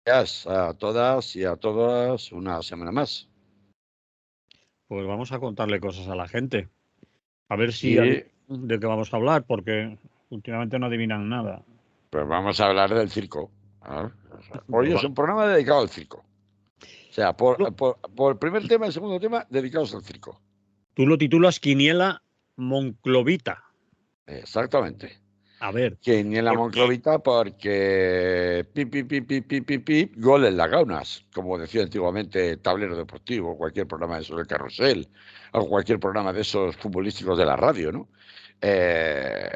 Gracias a todas y a todas una semana más. Pues vamos a contarle cosas a la gente. A ver si Y adivinan de qué vamos a hablar, porque últimamente no adivinan nada. pues vamos a hablar del circo. Hoy Pues es vale. un programa dedicado al circo. O sea, Tú, por el primer tema y el segundo tema, dedicados al circo. tú lo titulas Quiniela Monclovita. Exactamente. A ver, Que ni en la ¿por qué? Monclovita porque pip, pip, pip, pip, pip, pip, pip, gol en las gaunas, como decía antiguamente Tablero Deportivo, cualquier programa de esos del Carrusel, o cualquier programa de esos futbolísticos de la radio, ¿no? Eh,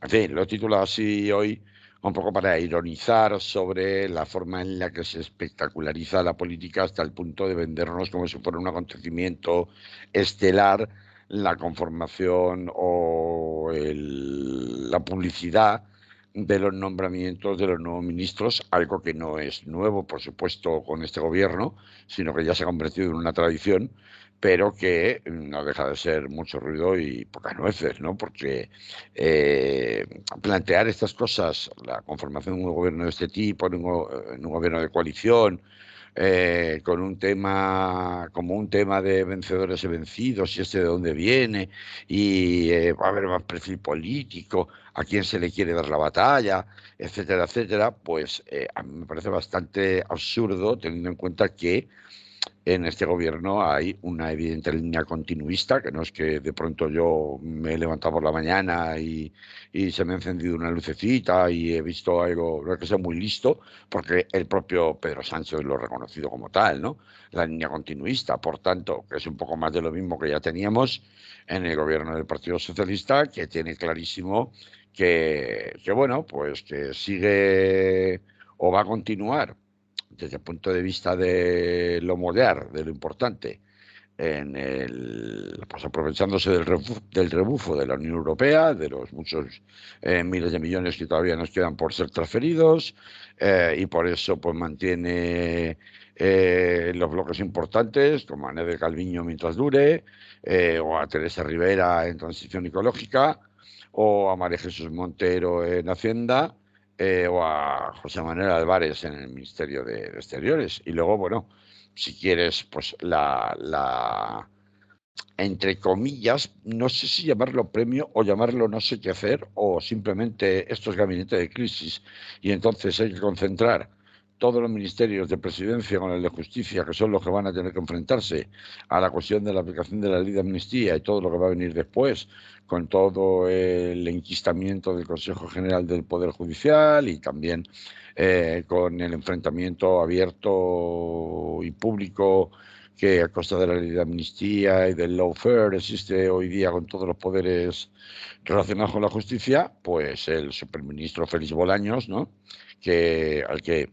en fin, lo he titulado así hoy un poco para ironizar sobre la forma en la que se espectaculariza la política hasta el punto de vendernos como si fuera un acontecimiento estelar la conformación o la publicidad de los nombramientos de los nuevos ministros, algo que no es nuevo, por supuesto, con este gobierno, sino que ya se ha convertido en una tradición, pero que no deja de ser mucho ruido y pocas nueces, ¿no? Porque plantear estas cosas, la conformación de un gobierno de este tipo, en un gobierno de coalición, con un tema como un tema de vencedores y vencidos, y este de dónde viene, y va a haber más perfil político, a quién se le quiere dar la batalla, etcétera, etcétera, pues a mí me parece bastante absurdo teniendo en cuenta que en este gobierno hay una evidente línea continuista, que no es que de pronto yo me he levantado por la mañana y se me ha encendido una lucecita y he visto algo, no es que sea muy listo, porque el propio Pedro Sánchez lo ha reconocido como tal, ¿no? La línea continuista, por tanto, que es un poco más de lo mismo que ya teníamos en el gobierno del Partido Socialista, que tiene clarísimo que bueno, pues que sigue o va a continuar desde el punto de vista de lo moderno, de lo importante, pues aprovechándose del rebufo de la Unión Europea, de los muchos miles de millones que todavía nos quedan por ser transferidos, y por eso pues mantiene los bloques importantes, como a Nede Calviño mientras dure, o a Teresa Rivera en Transición Ecológica, o a María Jesús Montero en Hacienda, o a José Manuel Álvarez en el Ministerio de Exteriores. Y luego, bueno, si quieres, pues entre comillas, no sé si llamarlo premio o llamarlo no sé qué hacer, o simplemente esto es gabinete de crisis y entonces hay que concentrar todos los ministerios de presidencia con el de justicia, que son los que van a tener que enfrentarse a la cuestión de la aplicación de la ley de amnistía y todo lo que va a venir después, con todo el enquistamiento del Consejo General del Poder Judicial y también con el enfrentamiento abierto y público que a costa de la ley de amnistía y del lawfare existe hoy día con todos los poderes relacionados con la justicia, pues el superministro Félix Bolaños, ¿no? Al que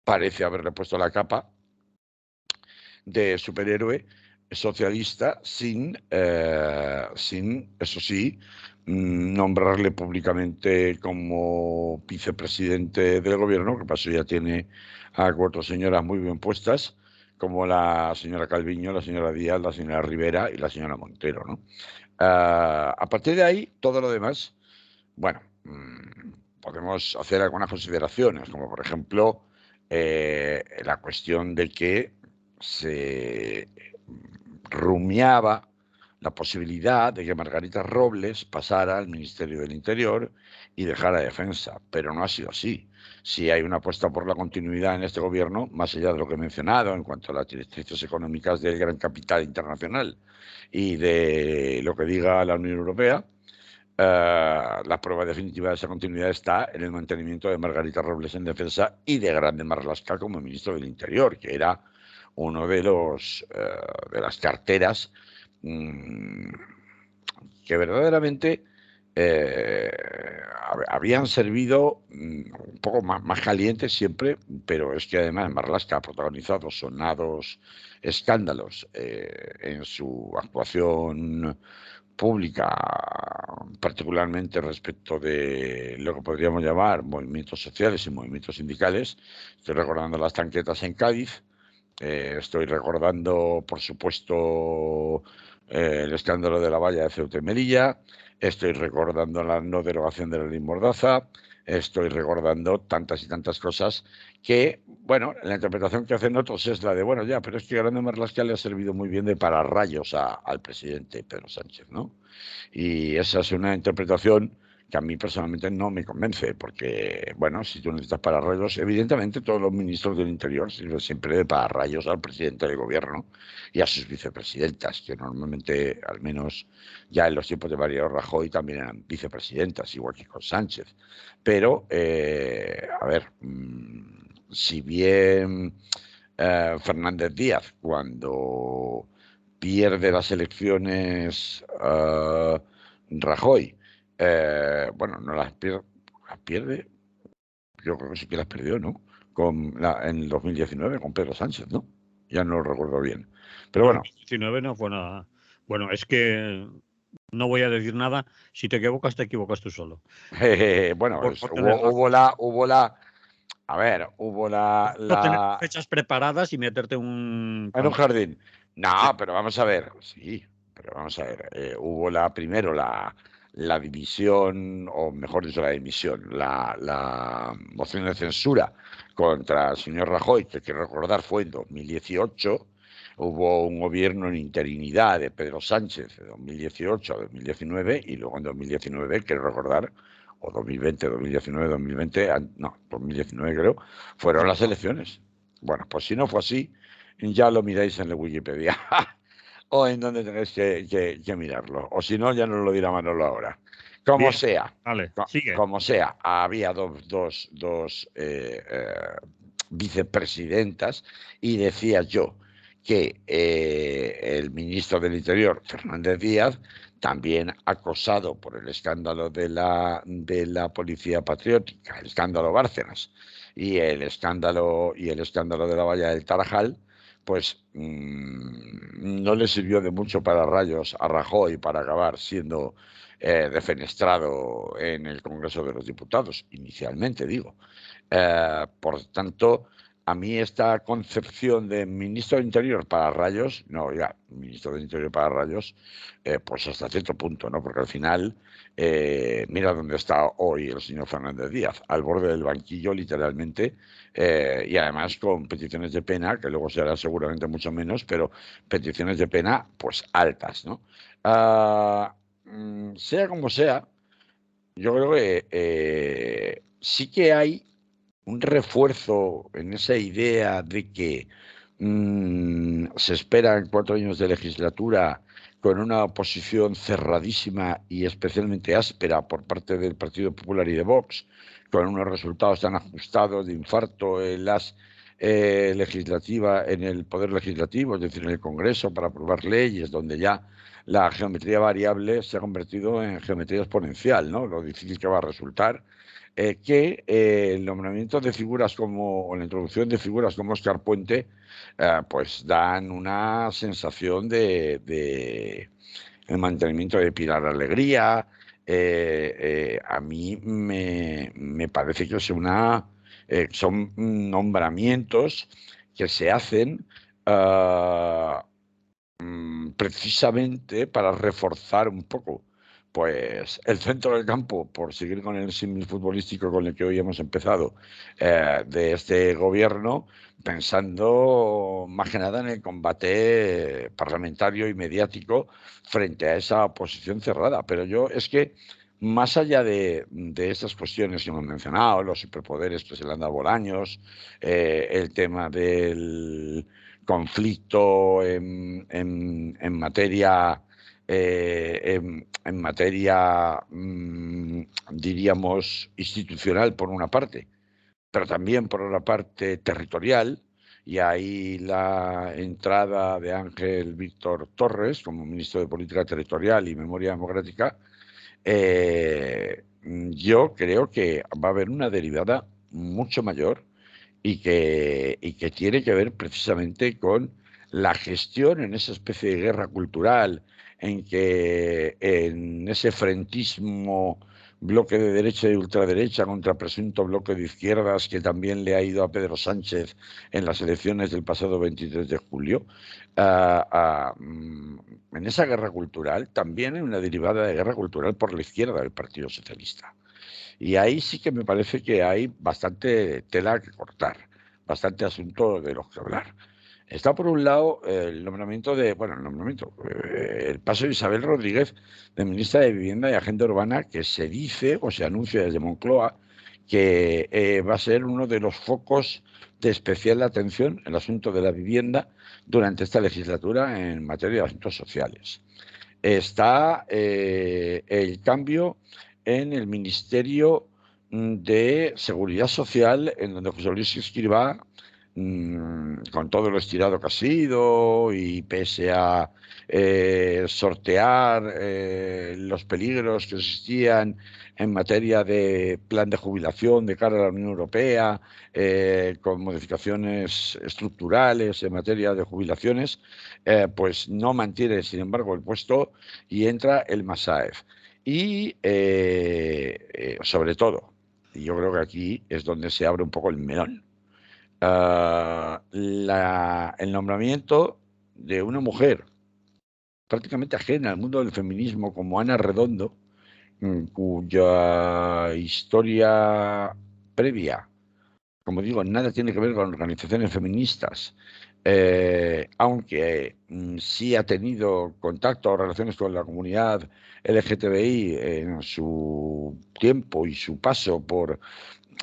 parece haberle puesto la capa de superhéroe socialista sin eso sí, nombrarle públicamente como vicepresidente del gobierno, que pasó ya tiene a cuatro señoras muy bien puestas, como la señora Calviño, la señora Díaz, la señora Rivera y la señora Montero, ¿no? A partir de ahí, todo lo demás, bueno, podemos hacer algunas consideraciones, como por ejemplo la cuestión de que se rumiaba la posibilidad de que Margarita Robles pasara al Ministerio del Interior y dejara Defensa, pero no ha sido así. Si hay una apuesta por la continuidad en este gobierno, más allá de lo que he mencionado en cuanto a las directrices económicas del gran capital internacional y de lo que diga la Unión Europea, la prueba definitiva de esa continuidad está en el mantenimiento de Margarita Robles en Defensa y de Grande Marlaska como ministro del Interior, que era uno de las carteras mmm, que verdaderamente eh, habían servido un poco más calientes siempre, pero es que además Marlaska ha protagonizado sonados escándalos en su actuación pública, particularmente respecto de lo que podríamos llamar movimientos sociales y movimientos sindicales. Estoy recordando las tanquetas en Cádiz, estoy recordando, por supuesto, el escándalo de la valla de Ceuta y Melilla, estoy recordando la no derogación de la ley Mordaza, estoy recordando tantas y tantas cosas que, bueno, la interpretación que hacen otros es la de, bueno, ya, pero es que Grande Marlaska le ha servido muy bien de pararrayos al presidente Pedro Sánchez, ¿no? Y esa es una interpretación que a mí personalmente no me convence, porque, bueno, si tú necesitas pararrayos, evidentemente todos los ministros del Interior sirven siempre de pararrayos al presidente del gobierno y a sus vicepresidentas, que normalmente, al menos ya en los tiempos de Mariano Rajoy, también eran vicepresidentas, igual que con Sánchez. Pero, a ver, si bien Fernández Díaz, cuando pierde las elecciones Rajoy. Bueno, no las pierde, yo creo que sí que las perdió, ¿no? En el 2019 con Pedro Sánchez, ¿no? Ya no lo recuerdo bien. Pero bueno. 2019 no fue nada. Bueno, es que no voy a decir nada. Si te equivocas tú solo. Bueno, Por tener a ver, hubo no tener fechas preparadas y meterte un en un jardín. Sí. No, pero vamos a ver, sí, pero vamos a ver. Hubo primero la división, o mejor dicho, la dimisión, la moción de censura contra el señor Rajoy, que quiero recordar fue en 2018. Hubo un gobierno en interinidad de Pedro Sánchez de 2018 a 2019 y luego en 2019, quiero recordar, o 2020, 2019, 2020, no, 2019 creo, fueron las elecciones. Bueno, pues si no fue así, ya lo miráis en la Wikipedia o en donde tenéis que mirarlo. O si no, ya nos lo dirá Manolo ahora. Como Bien, sea, vale, sigue. como sea, había dos vicepresidentas y decía yo que el ministro del Interior, Fernández Díaz, también acosado por el escándalo de la Policía Patriótica, el escándalo Bárcenas y el escándalo de la valla del Tarajal, pues no le sirvió de mucho para rayos a Rajoy para acabar siendo defenestrado en el Congreso de los Diputados, inicialmente digo. Por tanto, a mí esta concepción de ministro de Interior para rayos, no, ya, ministro de Interior para rayos, pues hasta cierto punto, ¿no? Porque al final, mira dónde está hoy el señor Fernández Díaz, al borde del banquillo, literalmente, y además con peticiones de pena, que luego será seguramente mucho menos, pero peticiones de pena, pues altas, ¿no? Sea como sea, yo creo que sí que hay un refuerzo en esa idea de que se esperan 4 años de legislatura con una oposición cerradísima y especialmente áspera por parte del Partido Popular y de Vox, con unos resultados tan ajustados de infarto en en el Poder Legislativo, es decir, en el Congreso, para aprobar leyes donde ya la geometría variable se ha convertido en geometría exponencial, ¿no? Lo difícil que va a resultar que el nombramiento de figuras o la introducción de figuras como Óscar Puente, pues dan una sensación de el mantenimiento de Pilar Alegría. A mí me parece que son nombramientos que se hacen precisamente para reforzar un poco pues el centro del campo, por seguir con el símil futbolístico con el que hoy hemos empezado, de este gobierno, pensando más que nada en el combate parlamentario y mediático frente a esa oposición cerrada. Pero yo es que, más allá de estas cuestiones que hemos mencionado, los superpoderes que se le han dado Bolaños, el tema del conflicto en materia diríamos, institucional por una parte, pero también por otra parte territorial, y ahí la entrada de Ángel Víctor Torres como ministro de Política Territorial y Memoria Democrática, yo creo que va a haber una derivada mucho mayor y que tiene que ver precisamente con la gestión en esa especie de guerra cultural, en ese frentismo, bloque de derecha y ultraderecha contra presunto bloque de izquierdas que también le ha ido a Pedro Sánchez en las elecciones del pasado 23 de julio. En esa guerra cultural también hay una derivada de guerra cultural por la izquierda del Partido Socialista. Y ahí sí que me parece que hay bastante tela que cortar, bastante asunto de los que hablar. Está por un lado el nombramiento el paso de Isabel Rodríguez de ministra de Vivienda y Agenda Urbana, que se dice o se anuncia desde Moncloa que va a ser uno de los focos de especial atención en el asunto de la vivienda durante esta legislatura en materia de asuntos sociales. Está el cambio en el Ministerio de Seguridad Social, en donde José Luis Escrivá, con todo lo estirado que ha sido y pese a sortear los peligros que existían en materia de plan de jubilación de cara a la Unión Europea, con modificaciones estructurales en materia de jubilaciones, pues no mantiene, sin embargo, el puesto y entra el Masaef. Y sobre todo, y yo creo que aquí es donde se abre un poco el melón, el nombramiento de una mujer prácticamente ajena al mundo del feminismo como Ana Redondo, cuya historia previa, como digo, nada tiene que ver con organizaciones feministas, aunque sí ha tenido contacto o relaciones con la comunidad LGTBI en su tiempo y su paso por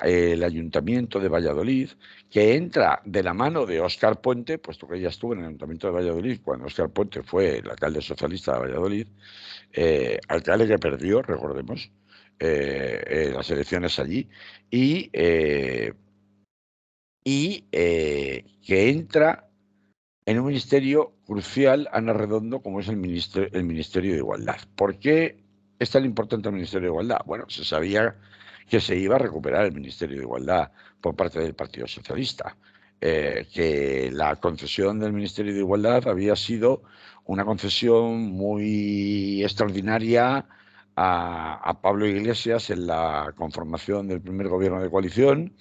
el Ayuntamiento de Valladolid, que entra de la mano de Óscar Puente, puesto que ella estuvo en el Ayuntamiento de Valladolid cuando Óscar Puente fue el alcalde socialista de Valladolid, alcalde que perdió, recordemos, las elecciones allí, y, que entra en un ministerio crucial, Ana Redondo, como es el Ministerio de Igualdad. ¿Por qué es tan importante el Ministerio de Igualdad? Bueno, se sabía que se iba a recuperar el Ministerio de Igualdad por parte del Partido Socialista, que la concesión del Ministerio de Igualdad había sido una concesión muy extraordinaria a Pablo Iglesias en la conformación del primer gobierno de coalición,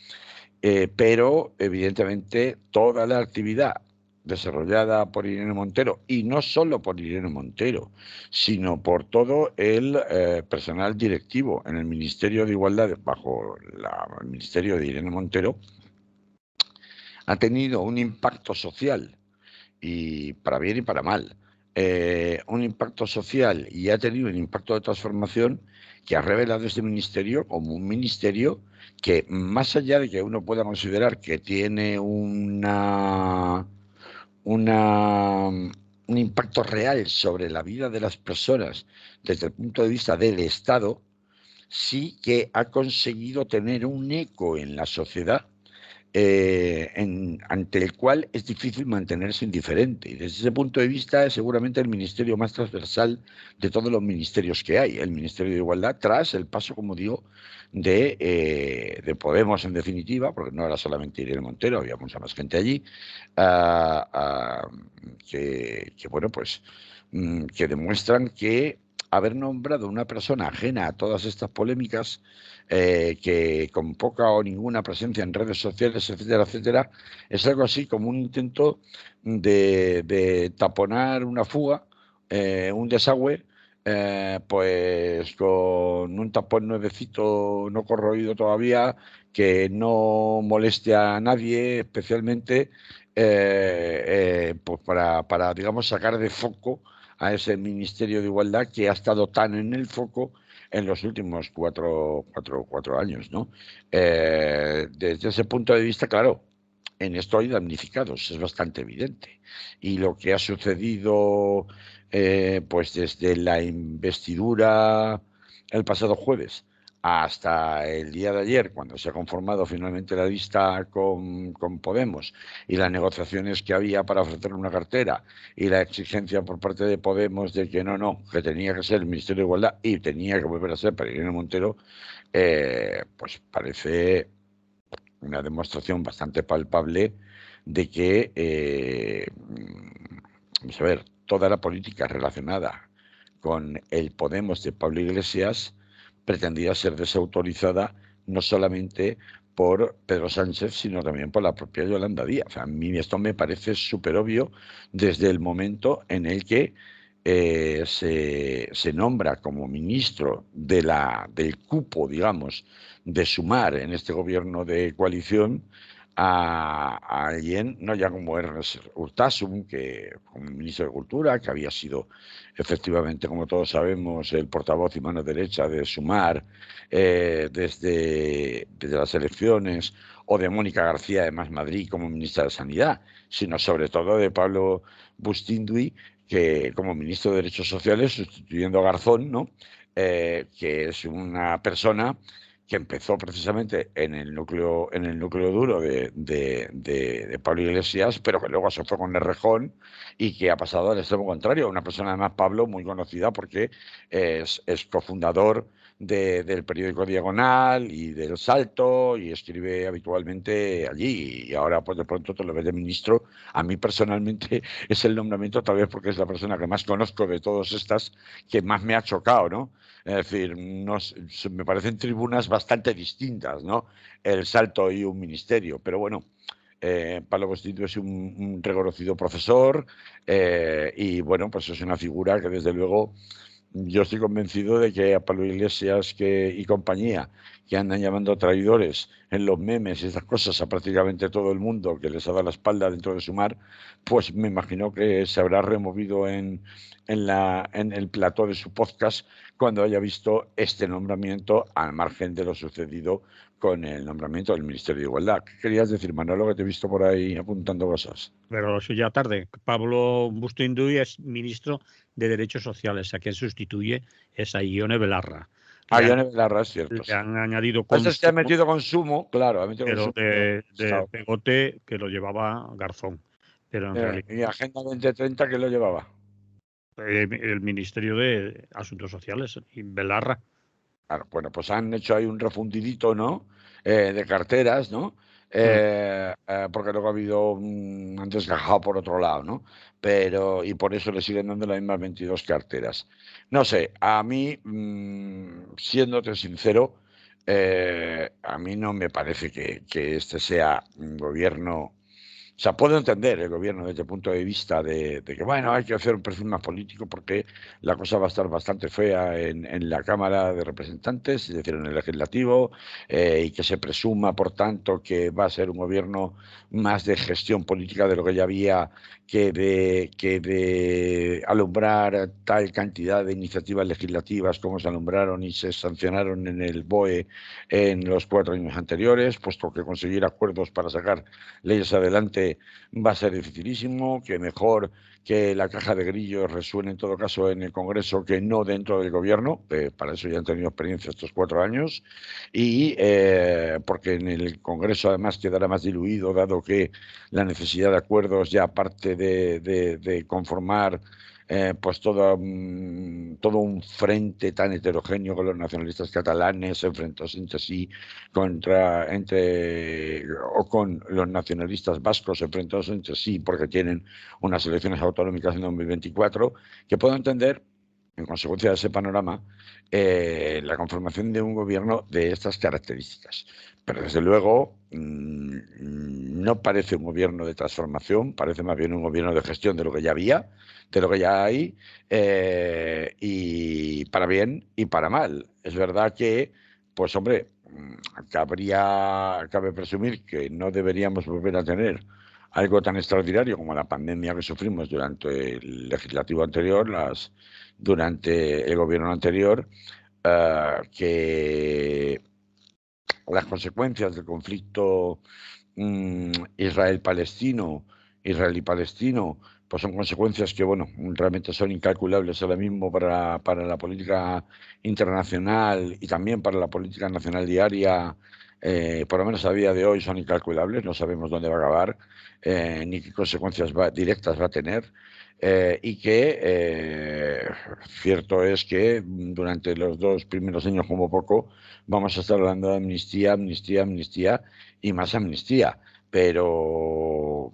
pero evidentemente toda la actividad desarrollada por Irene Montero, y no solo por Irene Montero, sino por todo el personal directivo en el Ministerio de Igualdad, bajo el Ministerio de Irene Montero, ha tenido un impacto social, y para bien y para mal, un impacto social y ha tenido un impacto de transformación que ha revelado este ministerio como un ministerio que, más allá de que uno pueda considerar que tiene un impacto real sobre la vida de las personas desde el punto de vista del Estado, sí que ha conseguido tener un eco en la sociedad, ante el cual es difícil mantenerse indiferente. Y desde ese punto de vista es seguramente el ministerio más transversal de todos los ministerios que hay, el Ministerio de Igualdad, tras el paso, como digo, de Podemos, en definitiva, porque no era solamente Irene Montero, había mucha más gente allí, bueno, pues que demuestran que haber nombrado una persona ajena a todas estas polémicas, que con poca o ninguna presencia en redes sociales, etcétera, etcétera, es algo así como un intento de taponar una fuga, un desagüe, pues con un tapón nuevecito, no corroído todavía, que no moleste a nadie especialmente, pues para, digamos, sacar de foco a ese Ministerio de Igualdad que ha estado tan en el foco en los últimos cuatro años, ¿no? Desde ese punto de vista, claro, en esto hay damnificados, es bastante evidente. Y lo que ha sucedido, pues desde la investidura el pasado jueves hasta el día de ayer, cuando se ha conformado finalmente la lista con Podemos, y las negociaciones que había para ofrecer una cartera, y la exigencia por parte de Podemos de que no, que tenía que ser el Ministerio de Igualdad y tenía que volver a ser para Irene Montero, pues parece una demostración bastante palpable de que, vamos a ver, toda la política relacionada con el Podemos de Pablo Iglesias pretendía ser desautorizada no solamente por Pedro Sánchez, sino también por la propia Yolanda Díaz. A mí esto me parece súper obvio desde el momento en el que se nombra como ministro del cupo, digamos, de Sumar en este gobierno de coalición a alguien, no ya como Ernest Urtasun, que como ministro de Cultura, que había sido efectivamente, como todos sabemos, el portavoz y mano derecha de Sumar desde las elecciones, o de Mónica García de Más Madrid como ministra de Sanidad, sino sobre todo de Pablo Bustinduy, que como ministro de Derechos Sociales, sustituyendo a Garzón, ¿no? Que es una persona que empezó precisamente en el núcleo duro de Pablo Iglesias, pero que luego se fue con Errejón y que ha pasado al extremo contrario. Una persona, además, Pablo, muy conocida porque es cofundador del periódico Diagonal y del Salto, y escribe habitualmente allí, y ahora pues de pronto te lo ves de ministro. A mí personalmente es el nombramiento, tal vez porque es la persona que más conozco de todas estas, que más me ha chocado, ¿no? Es decir, me parecen tribunas bastante distintas, ¿no? El Salto y un ministerio, pero bueno. Pablo Bustinduy es un reconocido profesor, y bueno, pues es una figura que desde luego yo estoy convencido de que a Pablo Iglesias y compañía, que andan llamando traidores en los memes y estas cosas a prácticamente todo el mundo que les ha dado la espalda dentro de Sumar, pues me imagino que se habrá removido en el plató de su podcast cuando haya visto este nombramiento, al margen de lo sucedido con el nombramiento del Ministerio de Igualdad. ¿Qué querías decir, Manolo, que te he visto por ahí apuntando cosas? Pero eso ya tarde. Pablo Bustinduy es ministro de Derechos Sociales. A quien sustituye es a Ione Belarra. Ah, Ione Belarra, es cierto, Le sí. han añadido Pasa es que ha consumo, metido consumo, claro, ha metido pero consumo, pero de pegote, que lo llevaba Garzón. Pero en realidad y Agenda 2030, ¿que lo llevaba? el Ministerio de Asuntos Sociales y Belarra. Claro, bueno, pues han hecho ahí un refundidito, ¿no? De carteras, ¿no? Mm. Porque luego ha habido un desgajado por otro lado, ¿no? Pero, y por eso le siguen dando las mismas 22 carteras. No sé, a mí, siéndote sincero, a mí no me parece que este sea un gobierno. O sea, puedo entender el gobierno desde el punto de vista de que, bueno, hay que hacer un perfil más político porque la cosa va a estar bastante fea en la Cámara de Representantes, es decir, en el Legislativo, y que se presuma, por tanto, que va a ser un gobierno más de gestión política de lo que ya había, que de alumbrar tal cantidad de iniciativas legislativas como se alumbraron y se sancionaron en el BOE en los 4 años anteriores, puesto que conseguir acuerdos para sacar leyes adelante va a ser dificilísimo, que mejor que la caja de grillos resuene en todo caso en el Congreso que no dentro del Gobierno, para eso ya han tenido experiencia estos 4 años, y porque en el Congreso además quedará más diluido, dado que la necesidad de acuerdos ya aparte de conformar pues todo un frente tan heterogéneo con los nacionalistas catalanes enfrentados entre sí o con los nacionalistas vascos enfrentados entre sí porque tienen unas elecciones autonómicas en 2024, que puedo entender, en consecuencia de ese panorama, la conformación de un gobierno de estas características. Pero desde luego no parece un gobierno de transformación, parece más bien un gobierno de gestión de lo que ya había, de lo que ya hay, y para bien y para mal. Es verdad que, pues hombre, cabe presumir que no deberíamos volver a tener algo tan extraordinario como la pandemia que sufrimos durante el legislativo anterior, durante el gobierno anterior, que las consecuencias del conflicto Israel-Palestino, Israel y Palestino, pues son consecuencias que, bueno, realmente son incalculables ahora mismo para la política internacional y también para la política nacional diaria. Por lo menos a día de hoy son incalculables, no sabemos dónde va a acabar, ni qué consecuencias directas va a tener. Y que cierto es que durante los 2 primeros años como poco vamos a estar hablando de amnistía, amnistía, amnistía y más amnistía. Pero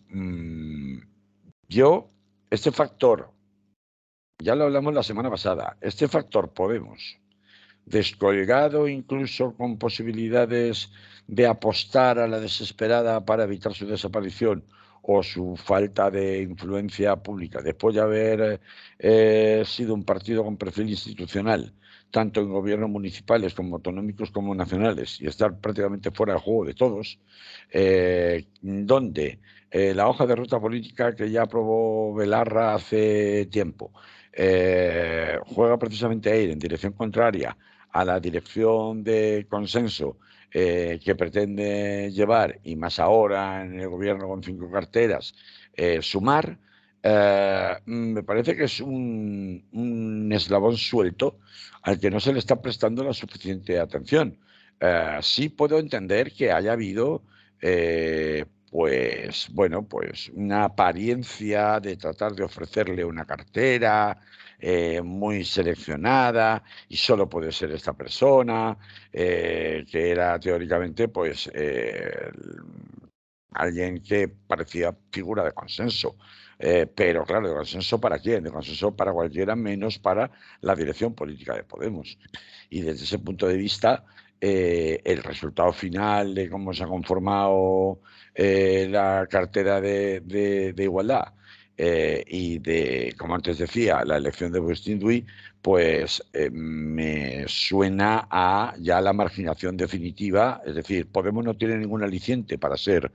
este factor, ya lo hablamos la semana pasada, este factor Podemos, descolgado incluso con posibilidades de apostar a la desesperada para evitar su desaparición, o su falta de influencia pública, después de haber sido un partido con perfil institucional, tanto en gobiernos municipales como autonómicos como nacionales, y estar prácticamente fuera del juego de todos, donde la hoja de ruta política que ya aprobó Belarra hace tiempo juega precisamente a ir en dirección contraria a la dirección de consenso que pretende llevar, y más ahora en el gobierno con 5 carteras, Sumar, me parece que es un eslabón suelto al que no se le está prestando la suficiente atención. Sí puedo entender que haya habido, pues, bueno, pues una apariencia de tratar de ofrecerle una cartera muy seleccionada y solo puede ser esta persona, que era teóricamente, pues, alguien que parecía figura de consenso. Pero claro, ¿de consenso para quién? De consenso para cualquiera, menos para la dirección política de Podemos. Y desde ese punto de vista, el resultado final de cómo se ha conformado la cartera de igualdad y de, como antes decía, la elección de Westindui, pues me suena a ya la marginación definitiva. Es decir, Podemos no tiene ningún aliciente para ser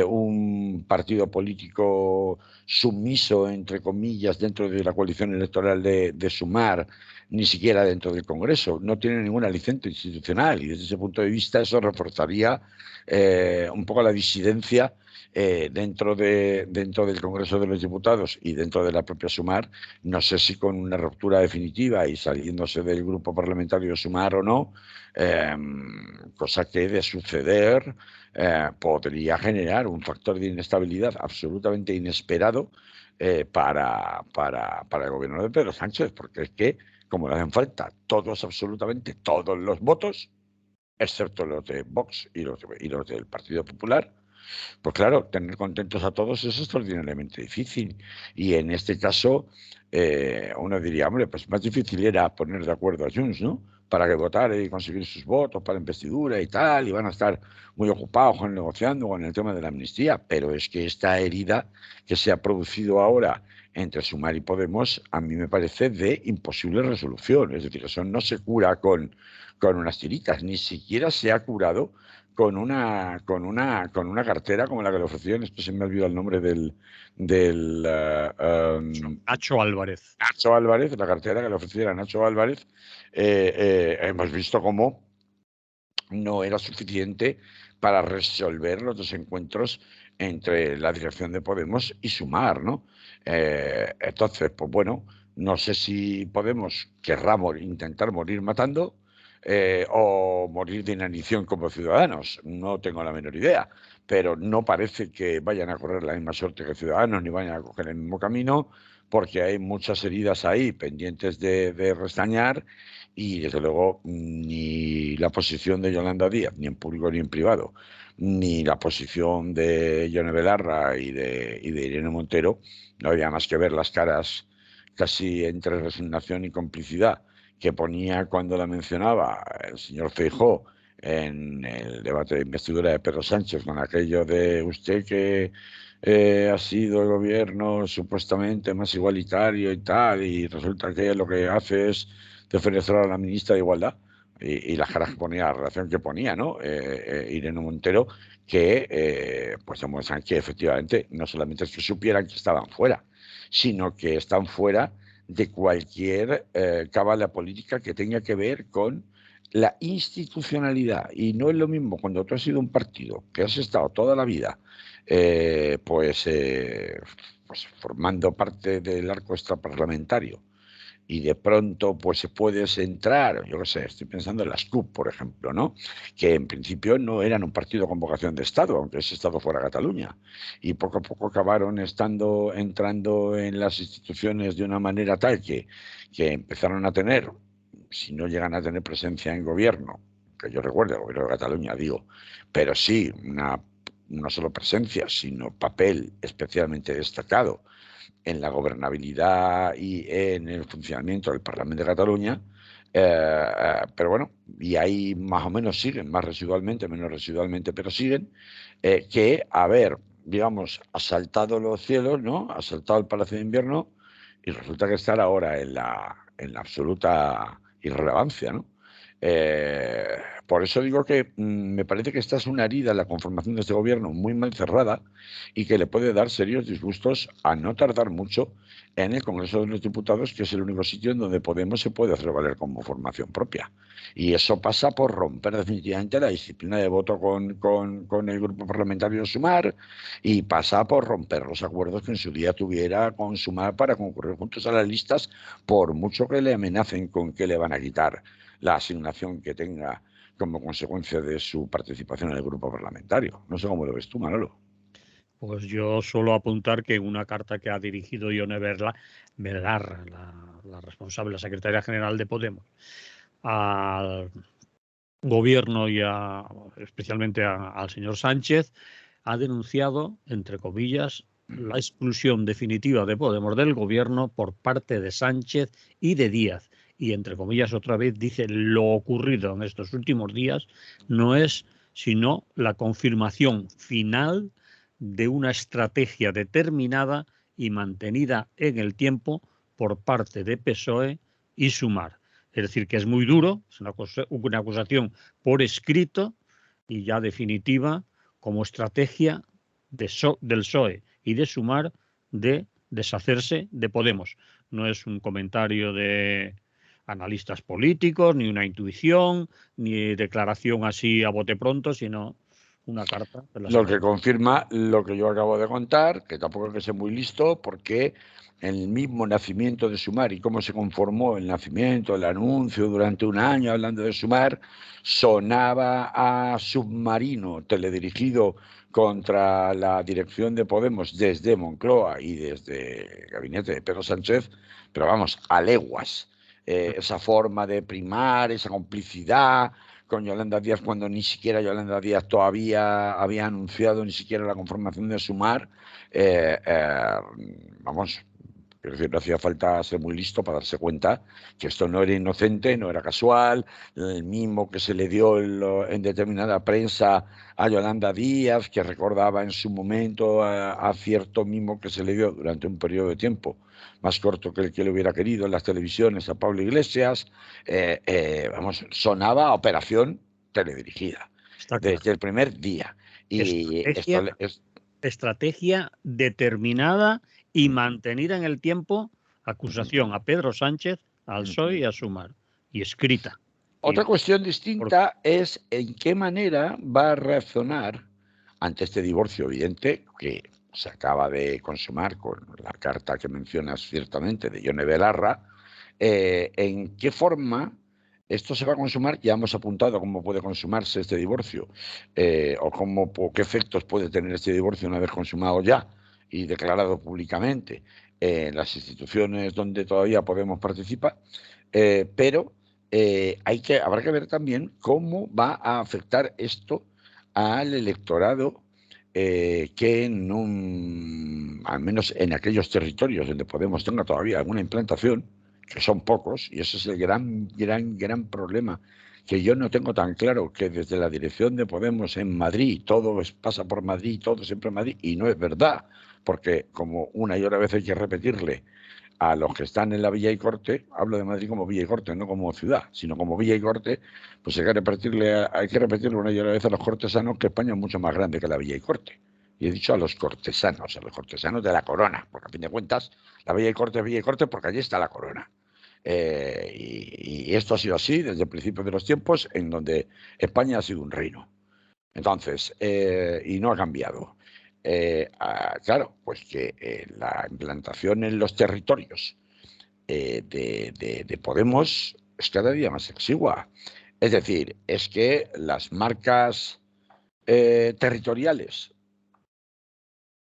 un partido político sumiso, entre comillas, dentro de la coalición electoral de Sumar, ni siquiera dentro del Congreso. No tiene ningún aliciente institucional, y desde ese punto de vista eso reforzaría un poco la disidencia dentro del Congreso de los Diputados y dentro de la propia Sumar. No sé si con una ruptura definitiva y saliéndose del grupo parlamentario Sumar o no, cosa que de suceder podría generar un factor de inestabilidad absolutamente inesperado para el gobierno de Pedro Sánchez, porque es que, como le hacen falta todos, absolutamente todos los votos, excepto los de Vox y los del Partido Popular, pues claro, tener contentos a todos es extraordinariamente difícil. Y en este caso, uno diría, hombre, pues más difícil era poner de acuerdo a Junts, ¿no? Para que votara y conseguir sus votos para investidura y tal, y van a estar muy ocupados con negociando con el tema de la amnistía. Pero es que esta herida que se ha producido ahora entre Sumar y Podemos, a mí me parece de imposible resolución. Es decir, eso no se cura con unas tiritas, ni siquiera se ha curado con una cartera como la que le ofrecieron. Esto se me ha olvidado el nombre del Nacho Álvarez. Nacho Álvarez, la cartera que le ofrecieron a Nacho Álvarez. Hemos visto cómo no era suficiente para resolver los desencuentros entre la dirección de Podemos y Sumar, ¿no? Entonces, pues bueno, no sé si Podemos querrá intentar morir matando o morir de inanición como Ciudadanos. No tengo la menor idea, pero no parece que vayan a correr la misma suerte que Ciudadanos ni vayan a coger el mismo camino, porque hay muchas heridas ahí pendientes de restañar. Y desde luego ni la posición de Yolanda Díaz, ni en público ni en privado, ni la posición de Yone Belarra y de Irene Montero, no había más que ver las caras casi entre resignación y complicidad que ponía cuando la mencionaba el señor Feijóo en el debate de investidura de Pedro Sánchez, con aquello de usted que ha sido el gobierno supuestamente más igualitario y tal, y resulta que lo que hace es defenestrar a la ministra de Igualdad. Y las caras que ponía, la relación que ponía, ¿no? Irene Montero, que pues demuestran que efectivamente no solamente es que supieran que estaban fuera, sino que están fuera de cualquier cábala política que tenga que ver con la institucionalidad. Y no es lo mismo cuando tú has sido un partido que has estado toda la vida pues formando parte del arco extraparlamentario, y de pronto pues puedes entrar, yo qué sé, estoy pensando en las CUP, por ejemplo, ¿no? Que en principio no eran un partido con vocación de Estado, aunque ese Estado fuera Cataluña, y poco a poco acabaron entrando en las instituciones de una manera tal que empezaron a tener, si no llegan a tener presencia en gobierno, que yo recuerdo, el gobierno de Cataluña, digo, pero sí, no solo presencia, sino papel especialmente destacado en la gobernabilidad y en el funcionamiento del Parlamento de Cataluña. Pero bueno, y ahí más o menos siguen, más residualmente, menos residualmente, pero siguen, que, a ver, digamos, ha saltado los cielos, ¿no? Ha saltado el Palacio de Invierno y resulta que está ahora en la absoluta irrelevancia, ¿no? Por eso digo que me parece que esta es una herida en la conformación de este gobierno muy mal cerrada y que le puede dar serios disgustos a no tardar mucho en el Congreso de los Diputados, que es el único sitio en donde Podemos se puede hacer valer como formación propia. Y eso pasa por romper definitivamente la disciplina de voto con el grupo parlamentario de Sumar, y pasa por romper los acuerdos que en su día tuviera con Sumar para concurrir juntos a las listas, por mucho que le amenacen con que le van a quitar la asignación que tenga como consecuencia de su participación en el grupo parlamentario. No sé cómo lo ves tú, Manolo. Pues yo suelo apuntar que una carta que ha dirigido Ione Belarra, la responsable, la secretaria general de Podemos, al gobierno y especialmente al señor Sánchez, ha denunciado, entre comillas, la expulsión definitiva de Podemos del gobierno por parte de Sánchez y de Díaz. Y, entre comillas, otra vez dice, lo ocurrido en estos últimos días no es sino la confirmación final de una estrategia determinada y mantenida en el tiempo por parte de PSOE y Sumar. Es decir, que es muy duro, es una acusación por escrito y ya definitiva como estrategia del PSOE y de Sumar de deshacerse de Podemos. No es un comentario de analistas políticos, ni una intuición, ni declaración así a bote pronto, sino una carta de la Lo que secretaria. confirma lo que yo acabo de contar, que tampoco hay que ser muy listo, porque el mismo nacimiento de Sumar y cómo se conformó el nacimiento, el anuncio durante un año hablando de Sumar, sonaba a submarino teledirigido contra la dirección de Podemos desde Moncloa y desde el gabinete de Pedro Sánchez, pero vamos, a leguas. Esa forma de primar, esa complicidad con Yolanda Díaz, cuando ni siquiera Yolanda Díaz todavía había anunciado ni siquiera la conformación de Sumar. Vamos, quiero decir, no hacía falta ser muy listo para darse cuenta que esto no era inocente, no era casual, el mismo que se le dio en determinada prensa a Yolanda Díaz, que recordaba en su momento a cierto mimo que se le dio durante un periodo de tiempo más corto que el que le hubiera querido en las televisiones a Pablo Iglesias. Vamos, sonaba a operación teledirigida Está claro. desde el primer día. Y esto es Estrategia determinada y mantenida en el tiempo, acusación a Pedro Sánchez, al PSOE y a Sumar, y escrita. Otra cuestión distinta es en qué manera va a reaccionar ante este divorcio evidente que se acaba de consumar con la carta que mencionas ciertamente de Ione Belarra. ¿En qué forma esto se va a consumar? Ya hemos apuntado cómo puede consumarse este divorcio, o qué efectos puede tener este divorcio una vez consumado ya y declarado públicamente en las instituciones donde todavía Podemos participar, pero habrá que ver también cómo va a afectar esto al electorado, que al menos en aquellos territorios donde Podemos tenga todavía alguna implantación, que son pocos, y ese es el gran problema, que yo no tengo tan claro, que desde la dirección de Podemos en Madrid, todo pasa por Madrid, todo siempre en Madrid, y no es verdad, porque como una y otra vez hay que repetirle a los que están en la Villa y Corte, hablo de Madrid como Villa y Corte, no como ciudad, sino como Villa y Corte, pues hay que repetirle una y otra vez a los cortesanos que España es mucho más grande que la Villa y Corte. Y he dicho a los cortesanos de la corona, porque a fin de cuentas la Villa y Corte es Villa y Corte porque allí está la corona. Y esto ha sido así desde el principio de los tiempos, en donde España ha sido un reino. Entonces, y no ha cambiado. Claro, pues que la implantación en los territorios de Podemos es cada día más exigua. Es decir, es que las marcas territoriales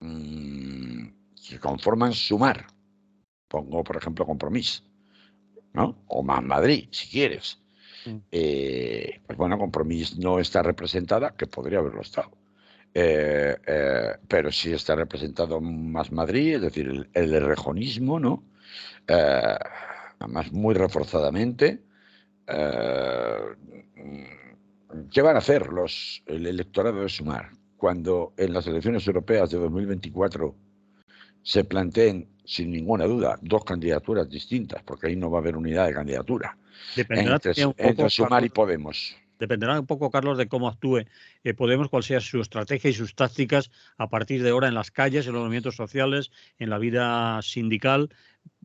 que conforman Sumar, pongo por ejemplo Compromís, ¿no? O Más Madrid, si quieres. Pues bueno, Compromís no está representada, que podría haberlo estado. Pero sí está representado Más Madrid, es decir, el rejonismo, ¿no? Además muy reforzadamente. ¿Qué van a hacer el electorado de Sumar? cuando en las elecciones europeas de 2024 se planteen, sin ninguna duda, dos candidaturas distintas, porque ahí no va a haber unidad de candidatura, Dependerá también un entre poco, Sumar y Carlos, Podemos. dependerá un poco, Carlos, de cómo actúe Podemos, cuál sea su estrategia y sus tácticas a partir de ahora en las calles, en los movimientos sociales, en la vida sindical,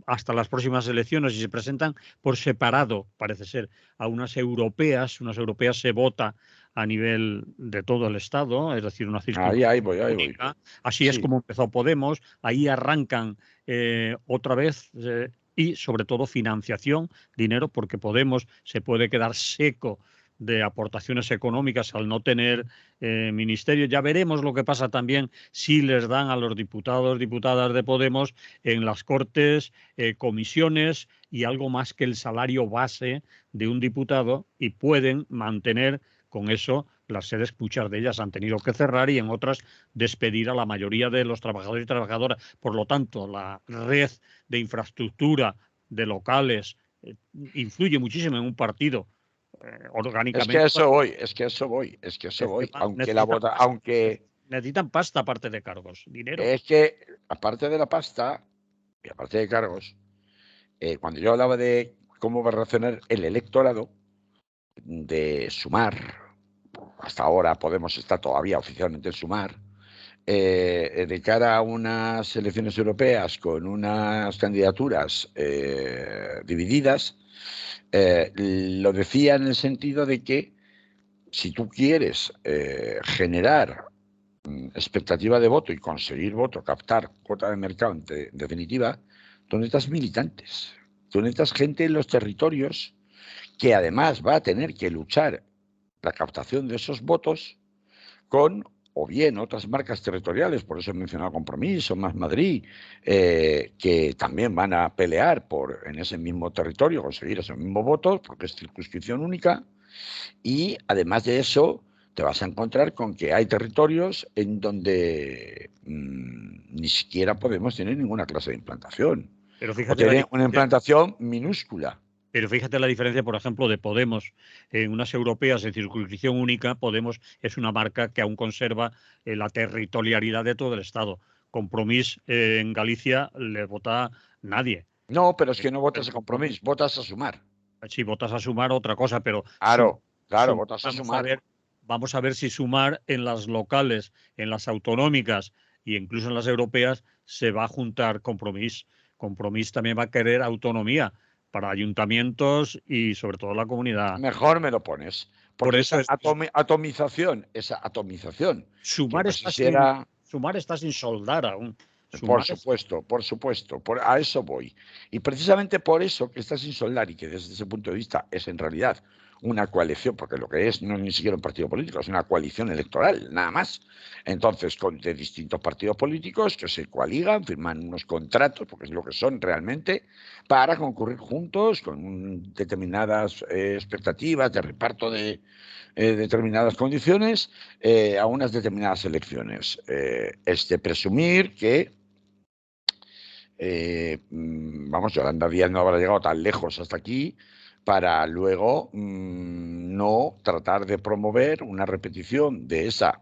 hasta las próximas elecciones, y se presentan por separado, parece ser, a unas europeas se vota a nivel de todo el Estado, es decir, una Ahí circunscripción voy, ahí voy. única. Así es Sí. como empezó Podemos, ahí arrancan otra vez y sobre todo financiación, dinero, porque Podemos se puede quedar seco de aportaciones económicas al no tener ministerio. Ya veremos lo que pasa también si les dan a los diputados, diputadas de Podemos en las Cortes comisiones y algo más que el salario base de un diputado, y pueden mantener con eso las sedes. Muchas de ellas han tenido que cerrar y en otras despedir a la mayoría de los trabajadores y trabajadoras. Por lo tanto, la red de infraestructura de locales influye muchísimo en un partido Es que orgánicamente. a eso voy, es que a eso voy, es que a eso voy. Aunque la Necesitan vota, pasta, aunque necesitan pasta aparte de cargos, dinero. es que aparte de la pasta y aparte de cargos, cuando yo hablaba de cómo va a reaccionar el electorado de Sumar, hasta ahora Podemos está todavía oficialmente en Sumar, de cara a unas elecciones europeas con unas candidaturas divididas, lo decía en el sentido de que si tú quieres generar expectativa de voto y conseguir voto, captar cuota de mercado en definitiva, tú necesitas militantes, tú necesitas gente en los territorios que además va a tener que luchar la captación de esos votos con o bien otras marcas territoriales, por eso he mencionado Compromiso, Más Madrid, que también van a pelear por en ese mismo territorio conseguir esos mismos votos, porque es circunscripción única, y además de eso te vas a encontrar con que hay territorios en donde ni siquiera Podemos tener ninguna clase de implantación, Pero o fíjate la tener una diferencia. implantación minúscula. Pero fíjate la diferencia, por ejemplo, de Podemos. En unas europeas en circunscripción única, Podemos es una marca que aún conserva la territorialidad de todo el Estado. Compromís en Galicia le vota nadie. No, pero es que no Pero votas a Compromís, votas a Sumar. si votas a Sumar, otra cosa, pero Claro, claro, Sumar, votas a Sumar. vamos a ver si Sumar en las locales, en las autonómicas e incluso en las europeas se va a juntar Compromís. Compromís también va a querer autonomía para ayuntamientos y sobre todo la comunidad. Mejor me lo pones, Por porque eso esa atomización, que Sumar no sé está si era. sin soldar aún. Por Sumar es, supuesto, por supuesto, a eso voy. Y precisamente por eso que está sin soldar y que desde ese punto de vista es en realidad una coalición, porque lo que es no es ni siquiera un partido político, es una coalición electoral, nada más. Entonces, de distintos partidos políticos que se coaligan, firman unos contratos, porque es lo que son realmente, para concurrir juntos con determinadas expectativas de reparto de determinadas condiciones a unas determinadas elecciones. Es de presumir que vamos, Yolanda Díaz no habrá llegado tan lejos hasta aquí para luego no tratar de promover una repetición de esa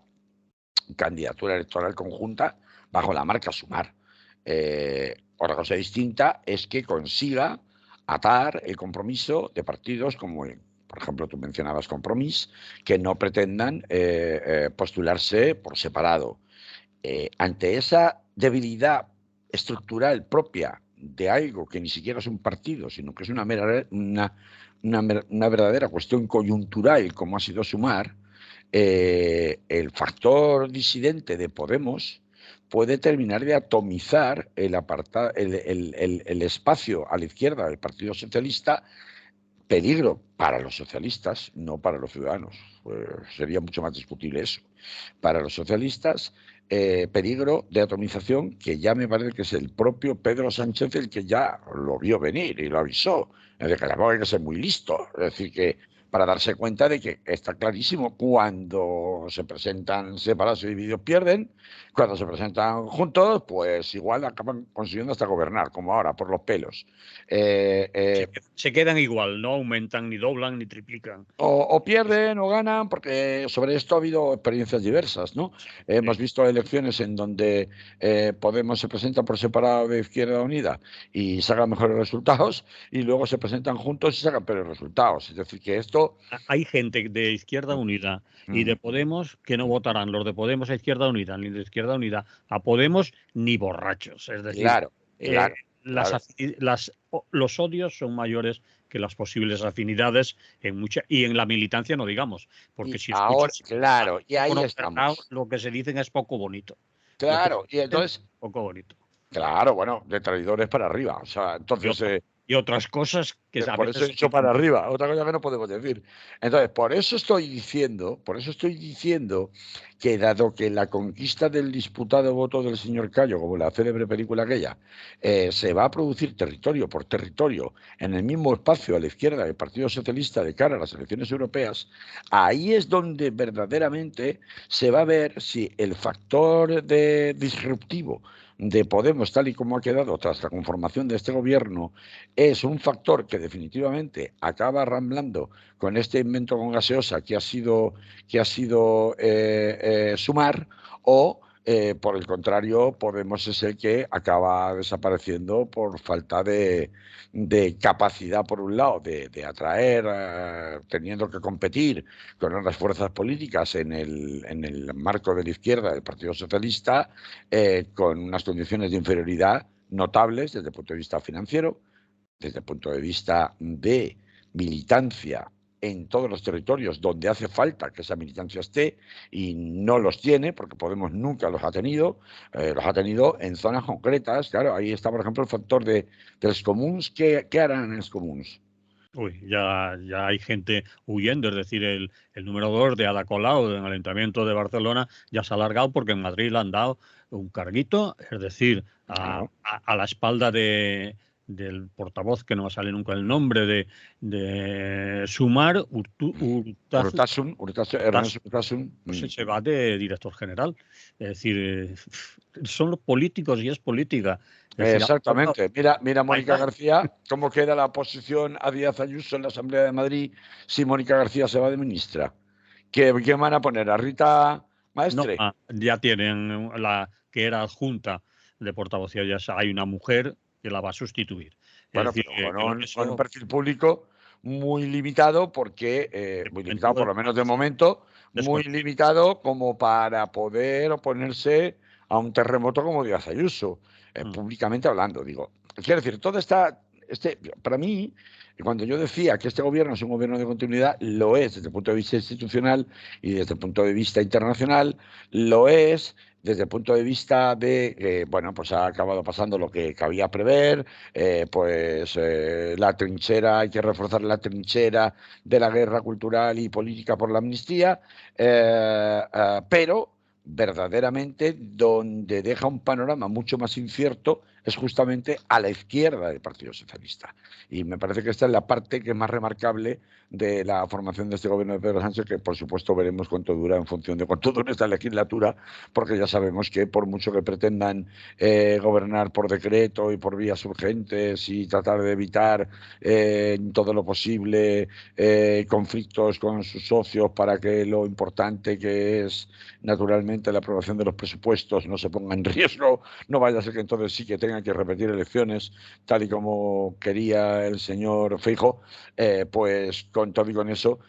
candidatura electoral conjunta bajo la marca Sumar. Otra cosa distinta es que consiga atar el compromiso de partidos como, por ejemplo, tú mencionabas Compromís, que no pretendan postularse por separado. Ante esa debilidad estructural propia de algo que ni siquiera es un partido, sino que es una verdadera cuestión coyuntural, como ha sido Sumar, el factor disidente de Podemos puede terminar de atomizar el espacio a la izquierda del Partido Socialista, peligro para los socialistas, no para los ciudadanos. Sería mucho más discutible eso. Para los socialistas, peligro de atomización que ya me parece que es el propio Pedro Sánchez el que ya lo vio venir y lo avisó. Es decir, que tampoco hay que ser muy listo. Es decir, que para darse cuenta de que está clarísimo, cuando se presentan separados y divididos pierden, cuando se presentan juntos, pues igual acaban consiguiendo hasta gobernar, como ahora, por los pelos. Se quedan igual, no aumentan, ni doblan, ni triplican. O pierden o ganan, porque sobre esto ha habido experiencias diversas, ¿no? Hemos visto elecciones en donde Podemos se presenta por separado de Izquierda Unida y sacan mejores resultados, y luego se presentan juntos y sacan peores resultados. Es decir, que esto... Hay gente de Izquierda Unida y de Podemos que no votarán los de Podemos a Izquierda Unida, ni de Izquierda Unida a Podemos, ni borrachos. Es decir, Claro, claro, claro. los odios son mayores que las posibles afinidades y en la militancia no digamos, porque Y si ahora, escuchas claro, y ahí estamos. lo que se dicen es poco bonito. Lo que se Claro, y dicen entonces, es poco bonito. claro, bueno, de traidores para arriba. O sea, entonces, Y otras cosas que a por eso he veces dicho para arriba, otra cosa que no podemos decir. Entonces, por eso estoy diciendo que, dado que la conquista del disputado voto del señor Cayo, como la célebre película aquella, se va a producir territorio por territorio en el mismo espacio a la izquierda del Partido Socialista de cara a las elecciones europeas, ahí es donde verdaderamente se va a ver si el factor disruptivo de Podemos, tal y como ha quedado tras la conformación de este gobierno, es un factor que definitivamente acaba ramblando con este invento con gaseosa que ha sido Sumar, o por el contrario, Podemos es el que acaba desapareciendo por falta de capacidad, por un lado, de atraer, teniendo que competir con otras fuerzas políticas en el marco de la izquierda del Partido Socialista, con unas condiciones de inferioridad notables desde el punto de vista financiero, desde el punto de vista de militancia en todos los territorios donde hace falta que esa militancia esté, y no los tiene, porque Podemos nunca los ha tenido en zonas concretas. Claro, ahí está, por ejemplo, el factor de los comuns. ¿Qué harán en los comuns? Uy, ya hay gente huyendo, es decir, el número 2 de Ada Colau en el Ayuntamiento de Barcelona ya se ha alargado porque en Madrid le han dado un carguito, es decir, Claro. a la espalda del portavoz, que no me sale nunca el nombre, de Sumar, Ernesto Urtasun. pues se va de director general. Es decir, son los políticos y es política. Es decir, Exactamente. Mira Mónica García, cómo queda la oposición a Díaz Ayuso en la Asamblea de Madrid si Mónica García se va de ministra. ¿Qué van a poner? ¿A Rita no, Maestre? ya tienen la que era adjunta de portavocía, ya hay una mujer que la va a sustituir. Es Bueno, decir, pero con un eso perfil público muy limitado, porque, de muy limitado, por momento lo menos de momento, muy desconocido. limitado como para poder oponerse a un terremoto como Díaz Ayuso, Mm. públicamente hablando, digo. Quiero decir, para mí, cuando yo decía que este gobierno es un gobierno de continuidad, lo es desde el punto de vista institucional y desde el punto de vista internacional, lo es desde el punto de vista de que, bueno, pues ha acabado pasando lo que cabía prever. La trinchera, hay que reforzar la trinchera de la guerra cultural y política por la amnistía, pero verdaderamente donde deja un panorama mucho más incierto es justamente a la izquierda del Partido Socialista. Y me parece que esta es la parte que es más remarcable de la formación de este gobierno de Pedro Sánchez, que por supuesto veremos cuánto dura en función de cuánto dura esta legislatura, porque ya sabemos que por mucho que pretendan gobernar por decreto y por vías urgentes y tratar de evitar en todo lo posible conflictos con sus socios para que lo importante que es naturalmente la aprobación de los presupuestos no se ponga en riesgo, no vaya a ser que entonces sí que tengan que repetir elecciones tal y como quería el señor Feijóo, pues con todo y con eso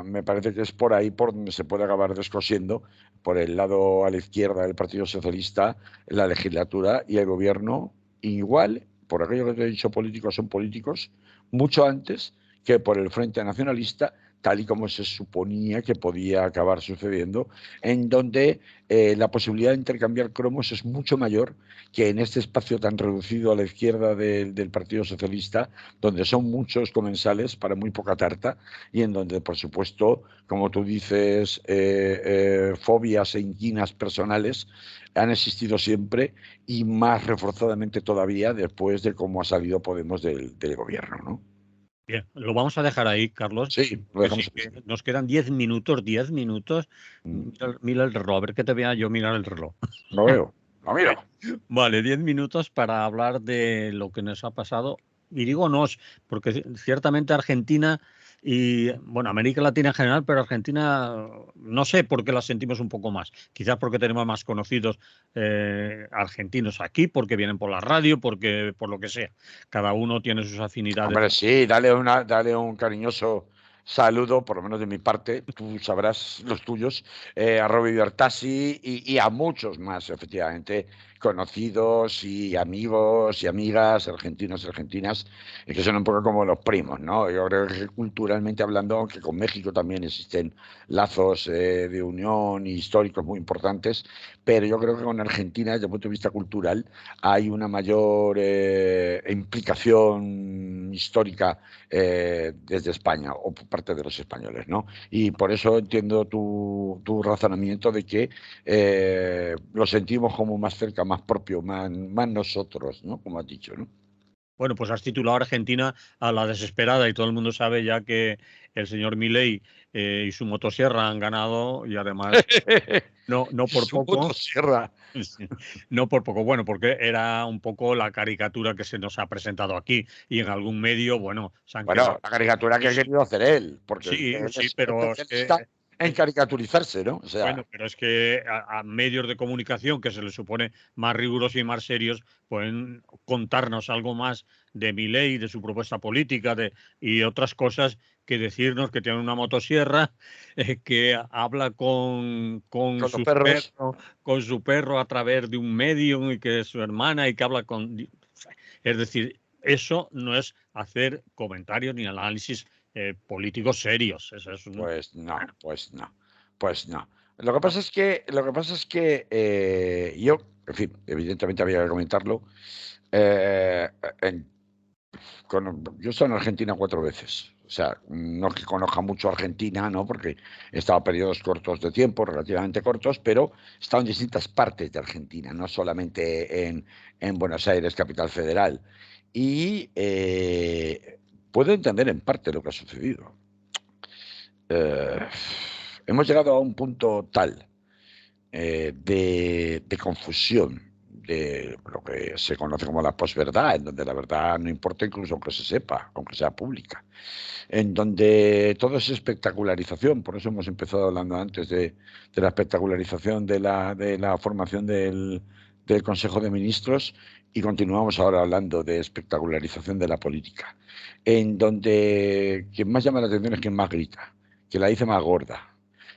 me parece que es por ahí por donde se puede acabar descosiendo, por el lado a la izquierda del Partido Socialista, la legislatura y el gobierno, igual, por aquello que te he dicho, políticos son políticos, mucho antes que por el Frente Nacionalista, tal y como se suponía que podía acabar sucediendo, en donde la posibilidad de intercambiar cromos es mucho mayor que en este espacio tan reducido a la izquierda del Partido Socialista, donde son muchos comensales para muy poca tarta, y en donde, por supuesto, como tú dices, fobias e inquinas personales han existido siempre, y más reforzadamente todavía después de cómo ha salido Podemos del gobierno, ¿no? Bien, lo vamos a dejar ahí, Carlos. Sí, lo Que dejamos sí, así. que nos quedan 10 minutos, 10 minutos. Mm, Mira el reloj, a ver que te vea yo mirar el reloj. Lo veo, lo miro. Vale, 10 minutos para hablar de lo que nos ha pasado. Y digo nos, porque ciertamente Argentina y, bueno, América Latina en general, pero Argentina, no sé por qué la sentimos un poco más. Quizás porque tenemos más conocidos argentinos aquí, porque vienen por la radio, porque por lo que sea. Cada uno tiene sus afinidades. Hombre, sí, dale un cariñoso saludo, por lo menos de mi parte, tú sabrás los tuyos, a Robbie Bertassi y a muchos más, efectivamente, conocidos y amigos y amigas, argentinos y argentinas, que son un poco como los primos, ¿no? Yo creo que culturalmente hablando, aunque con México también existen lazos de unión históricos muy importantes, pero yo creo que con Argentina, desde el punto de vista cultural, hay una mayor implicación histórica desde España o por parte de los españoles, ¿no? Y por eso entiendo tu razonamiento de que lo sentimos como más cerca, más propio, más nosotros, ¿no? Como has dicho, ¿no? Bueno, pues has titulado a Argentina a la desesperada y todo el mundo sabe ya que el señor Milei y su motosierra han ganado y además no por Su poco. motosierra. Sí, no por poco, bueno, porque era un poco la caricatura que se nos ha presentado aquí y en algún medio, bueno, se han quedado. Bueno, la caricatura que ha querido hacer él, porque Sí, él sí, es pero es especialista en caricaturizarse, ¿no? O bueno, sea, pero es que a medios de comunicación que se les supone más rigurosos y más serios pueden contarnos algo más de Milei, de su propuesta política y otras cosas que decirnos que tiene una motosierra, que habla con los perros. con su perro a través de un medium y que es su hermana y que habla con... Es decir, eso no es hacer comentarios ni análisis políticos serios. Eso es un... Pues no, pues no, pues no. Lo que pasa es que yo, en fin, evidentemente había que comentarlo. eh, en- yo he estado en Argentina 4 veces. O sea, no que conozca mucho Argentina, ¿no? Porque he estado periodos cortos de tiempo, relativamente cortos, pero he estado en distintas partes de Argentina, no solamente en Buenos Aires, capital federal. Y puedo entender en parte lo que ha sucedido. eh, Hemos llegado a un punto tal de confusión de lo que se conoce como la posverdad, en donde la verdad no importa incluso aunque se sepa, aunque sea pública, en donde todo es espectacularización. Por eso hemos empezado hablando antes de la espectacularización de la formación del Consejo de Ministros y continuamos ahora hablando de espectacularización de la política, en donde quien más llama la atención es quien más grita, quien la dice más gorda,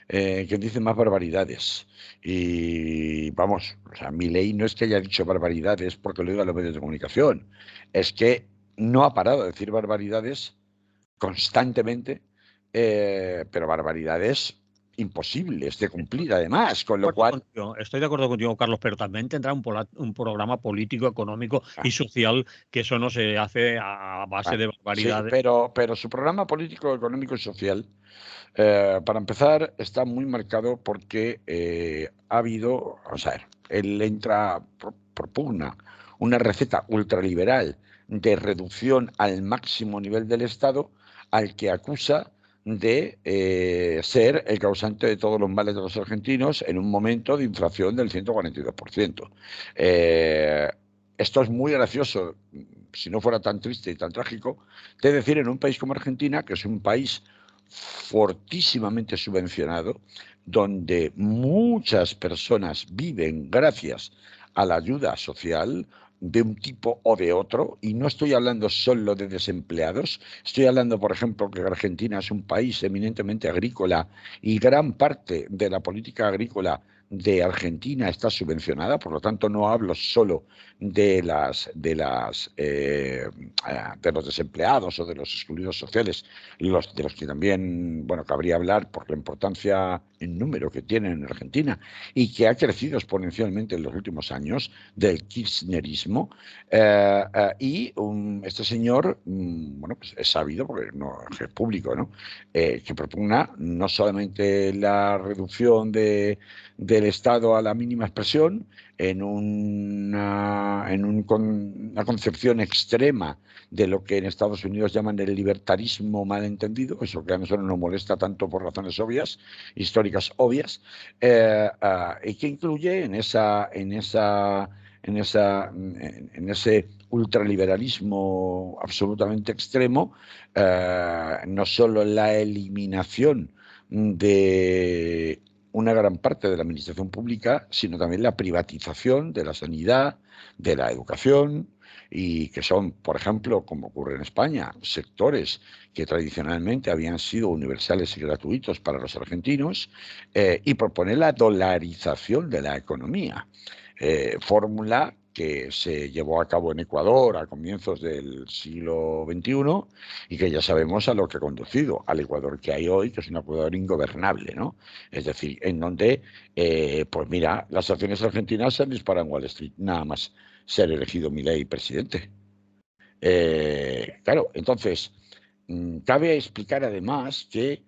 quien dice más barbaridades. Y vamos, o sea, mi ley no es que haya dicho barbaridades porque lo digan los medios de comunicación, es que no ha parado de decir barbaridades constantemente, pero barbaridades imposibles de cumplir además, con lo cual, Estoy de acuerdo contigo, Carlos, pero también tendrá un programa político, económico y social, que eso no se hace a base bueno, de sí, barbaridades. pero su programa político, económico y social, para empezar, está muy marcado porque ha habido, o sea, él propugna una receta ultraliberal de reducción al máximo nivel del Estado, al que acusa de ser el causante de todos los males de los argentinos en un momento de inflación del 142%. Eh, Esto es muy gracioso, si no fuera tan triste y tan trágico, de decir en un país como Argentina, que es un país fortísimamente subvencionado, donde muchas personas viven gracias a la ayuda social de un tipo o de otro, y no estoy hablando solo de desempleados, estoy hablando, por ejemplo, que Argentina es un país eminentemente agrícola y gran parte de la política agrícola de Argentina está subvencionada, por lo tanto no hablo solo de los desempleados o de los excluidos sociales, de los que también, bueno, cabría hablar por la importancia en número que tienen en Argentina y que ha crecido exponencialmente en los últimos años del kirchnerismo. Este señor, bueno, pues es sabido, porque no es público, ¿no? Que propugna no solamente la reducción de del Estado a la mínima expresión, en una concepción extrema de lo que en Estados Unidos llaman el libertarismo malentendido, eso que a nosotros nos molesta tanto por razones obvias, históricas obvias, y que incluye en ese ultraliberalismo absolutamente extremo, no solo la eliminación de una gran parte de la administración pública, sino también la privatización de la sanidad, de la educación, y que son, por ejemplo, como ocurre en España, sectores que tradicionalmente habían sido universales y gratuitos para los argentinos, y propone la dolarización de la economía, fórmula que se llevó a cabo en Ecuador a comienzos del siglo XXI y que ya sabemos a lo que ha conducido, al Ecuador que hay hoy, que es un Ecuador ingobernable, ¿no? Es decir, en donde, pues mira, las acciones argentinas se han disparado en Wall Street, nada más ser elegido Milei presidente. Claro, entonces, cabe explicar además que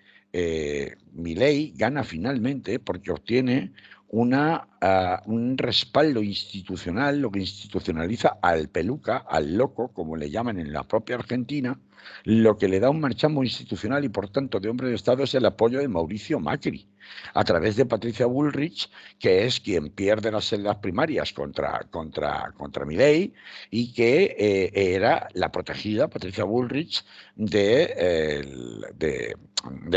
Milei gana finalmente porque obtiene un respaldo institucional, lo que institucionaliza al peluca, al loco, como le llaman en la propia Argentina, lo que le da un marchamo institucional y por tanto de hombre de Estado es el apoyo de Mauricio Macri, a través de Patricia Bullrich, que es quien pierde las primarias contra Milei y que era la protegida, Patricia Bullrich, de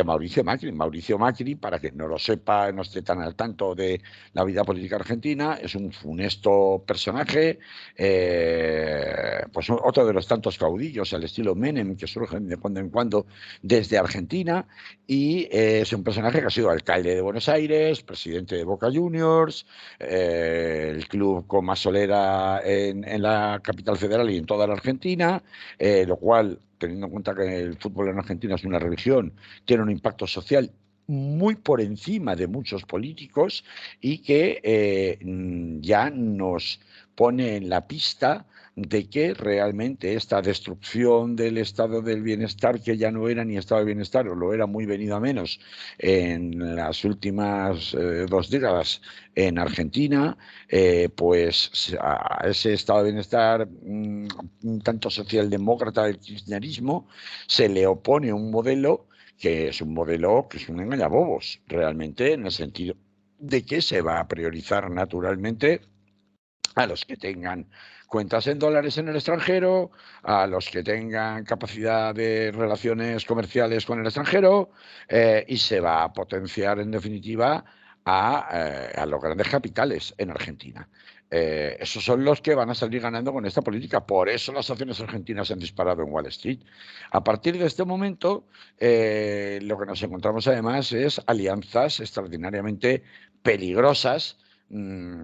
Mauricio Macri. Mauricio Macri, para que no lo sepa, no esté tan al tanto de la vida política argentina, es un funesto personaje, pues otro de los tantos caudillos al estilo Menem que surgen de cuando en cuando desde Argentina, y es un personaje que ha sido alcalde de Buenos Aires, presidente de Boca Juniors, el club con más solera en la capital federal y en toda la Argentina, lo cual, teniendo en cuenta que el fútbol en Argentina es una religión, tiene un impacto social muy por encima de muchos políticos y que ya nos pone en la pista de que realmente esta destrucción del estado del bienestar, que ya no era ni estado de bienestar, o lo era muy venido a menos en las últimas 2 décadas en Argentina, pues a ese estado de bienestar un tanto socialdemócrata del kirchnerismo se le opone un modelo que es un engañabobos, realmente, en el sentido de que se va a priorizar naturalmente a los que tengan cuentas en dólares en el extranjero, a los que tengan capacidad de relaciones comerciales con el extranjero, y se va a potenciar, en definitiva, a los grandes capitales en Argentina. Esos son los que van a salir ganando con esta política. Por eso las acciones argentinas se han disparado en Wall Street. A partir de este momento, lo que nos encontramos además es alianzas extraordinariamente peligrosas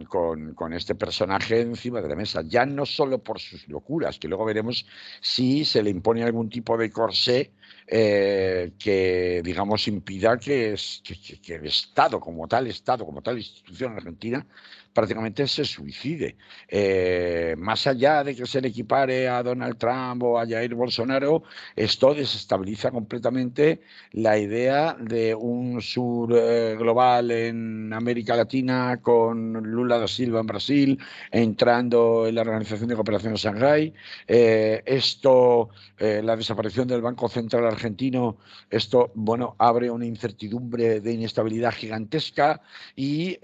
con este personaje encima de la mesa, ya no solo por sus locuras, que luego veremos si se le impone algún tipo de corsé que, digamos, impida que el Estado como tal institución argentina, prácticamente se suicide. Más allá de que se le equipare a Donald Trump o a Jair Bolsonaro, esto desestabiliza completamente la idea de un sur global en América Latina con Lula da Silva en Brasil, entrando en la Organización de Cooperación de Shanghái. La desaparición del Banco Central argentino, esto, bueno, abre una incertidumbre de inestabilidad gigantesca y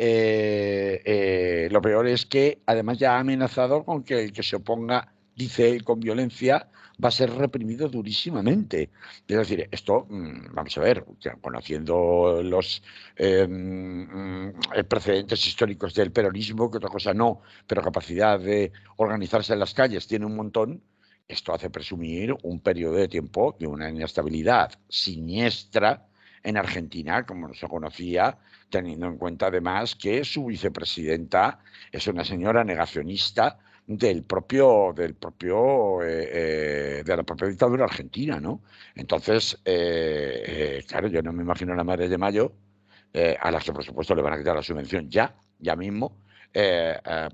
lo peor es que además ya ha amenazado con que el que se oponga, dice él, con violencia, va a ser reprimido durísimamente. Es decir, esto, vamos a ver, conociendo los precedentes históricos del peronismo, que otra cosa no, pero capacidad de organizarse en las calles tiene un montón, esto hace presumir un periodo de tiempo de una inestabilidad siniestra en Argentina, como no se conocía, teniendo en cuenta además que su vicepresidenta es una señora negacionista de la propia dictadura argentina, ¿no? Entonces, claro, yo no me imagino a la Madre de Mayo, a las que por supuesto le van a quitar la subvención ya mismo,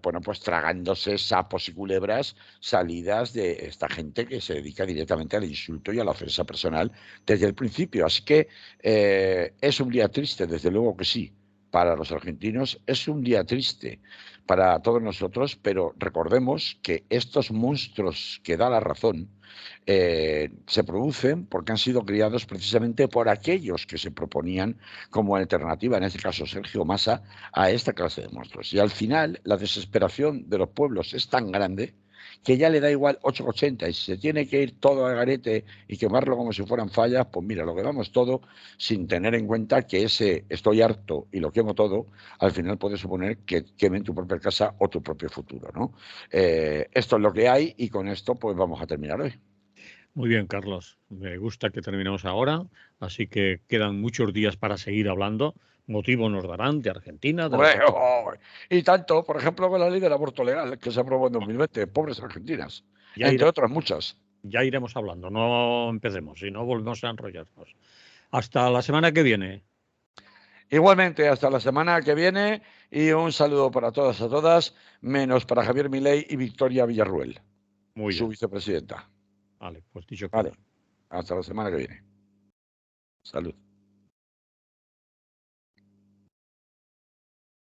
bueno, pues tragándose sapos y culebras salidas de esta gente que se dedica directamente al insulto y a la ofensa personal desde el principio. Así que es un día triste, desde luego que sí, para los argentinos, es un día triste para todos nosotros, pero recordemos que estos monstruos que da la razón se producen porque han sido criados precisamente por aquellos que se proponían como alternativa, en este caso Sergio Massa, a esta clase de monstruos. Y al final la desesperación de los pueblos es tan grande que ya le da igual 8,80 y si se tiene que ir todo al garete y quemarlo como si fueran fallas, pues mira, lo quemamos todo sin tener en cuenta que ese estoy harto y lo quemo todo, al final puede suponer que quemen tu propia casa o tu propio futuro, ¿no? Esto es lo que hay y con esto pues vamos a terminar hoy. Muy bien, Carlos. Me gusta que terminemos ahora, así que quedan muchos días para seguir hablando. Motivo nos darán de Argentina, de las... Y tanto, por ejemplo, con la ley del aborto legal que se aprobó en 2020, pobres argentinas, Ya, entre otras muchas. ya iremos hablando, no empecemos, si no volvemos a enrollarnos. Hasta la semana que viene. Igualmente, hasta la semana que viene y un saludo para todas y todas, menos para Javier Milei y Victoria Villarruel, Muy su bien. vicepresidenta. Vale, pues dicho queda. Vale, hasta la semana que viene. Salud.